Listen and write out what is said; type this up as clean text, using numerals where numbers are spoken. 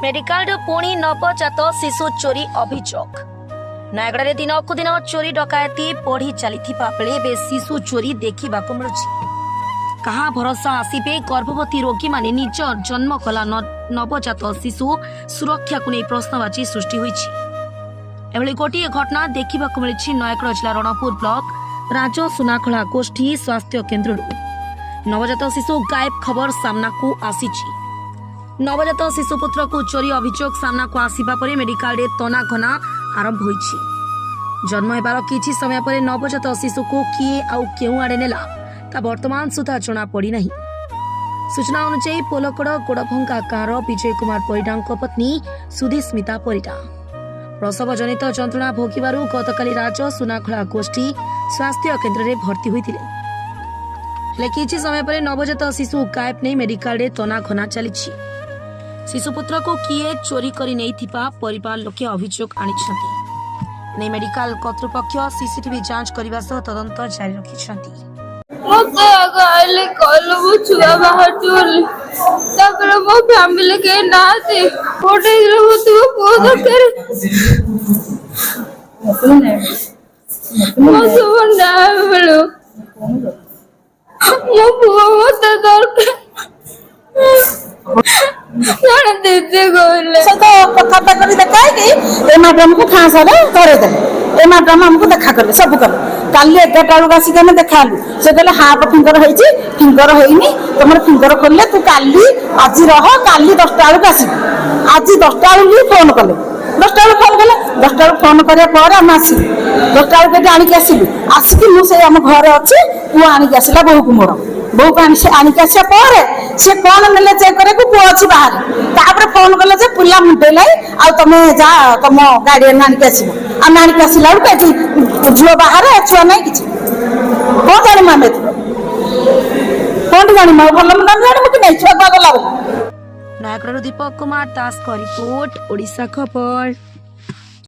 Medical पुणी नवजात शिशु चोरी अभियोग नयगढ़ दिनकू दिन चोरी डकायती बढ़ी चली बेले शिशु चोरी देखा मिलूँ कहा भरोसा आसबे गर्भवती रोगी माने निज जन्म कला नवजात शिशु सुरक्षा को नहीं प्रश्नवाची सृष्टि होती गोटे घटना देखा मिली नयगढ़ जिला रणपुर ब्लॉक राज सुनाखला गोष्ठी स्वास्थ्य केन्द्र नवजात शिशु गायब खबर सामना को आसी नवजात शिशुपुत्र को चोरी अभियोग सामना को आसिबा परे मेडिकल तनाघना आरंभ होईछि। जन्म हेबार किछि समय पर नवजात शिशु को किए आउ केउ आड़े नेला ता वर्तमान सुधा जना पड़ी नहीं। सूचना अनुसार पोलकड़ गोड़भंगा गाँवर विजय कुमार परिडा पत्नी सुधीस्मिता परिडा प्रसव जनित जंत्रणा भोगिबारु गतकाली राज सुनाखला गोष्ठी स्वास्थ्य केन्द्र में भर्ती होते किछि समय पर नवजात शिशु गायब नहीं मेडिकल तनाघना चली शिशुपुत्र को किए चोरी करी नैथिपा परिवार लोके अभियोग आनिछन्ति नै मेडिकल कर्तृपक्ष सीसीटीवी जांच करबा सह तदंत जारी रखिछन्ति। मते आगाले कलबु छुआ बाहर चोरी तकर मो फैमिली के नाते फोटे रहतु बहुत कर मो सुबंदा बलो मो बहुत दरकार जाने देते गोले तो कथा कर देखा है कि ए मैडम को फांसा रे करे दे ए मैडम हमको देखा कर सब कर काली 11टा बेलू आसी के देखा से कहले हाफ फिंगर होईची फिंगर होईनी तुमर फिंगर खोलले तू काली आज रह काली 10टा बेलू आसी आज 10टा बेलू फोन कले 10टा बेलू फोन कले 10टा बेलू फोन करे पर हम आसी 10टा बेलू आनी के आसीलु आसी मु से हम घर अछि तू आनी के आसीला बहु को मोर बहु को आनी के आसे पर से कौन नेले चेक करे को पुआ अछि बाहर तापर फोन कले जे पुला मुंडेलै आ तमे जा तम गार्डियन आनी के आसीबो आ आनी के आसीला कहती झुआ बाहर छुआ नहीं किछ को जानि मामे कोन जानि मा भलम नाम जानि मु कि नहीं छुआ पागल लागल। नयगढ़ दीपक कुमार दास का रिपोर्ट ओडिशा खबर।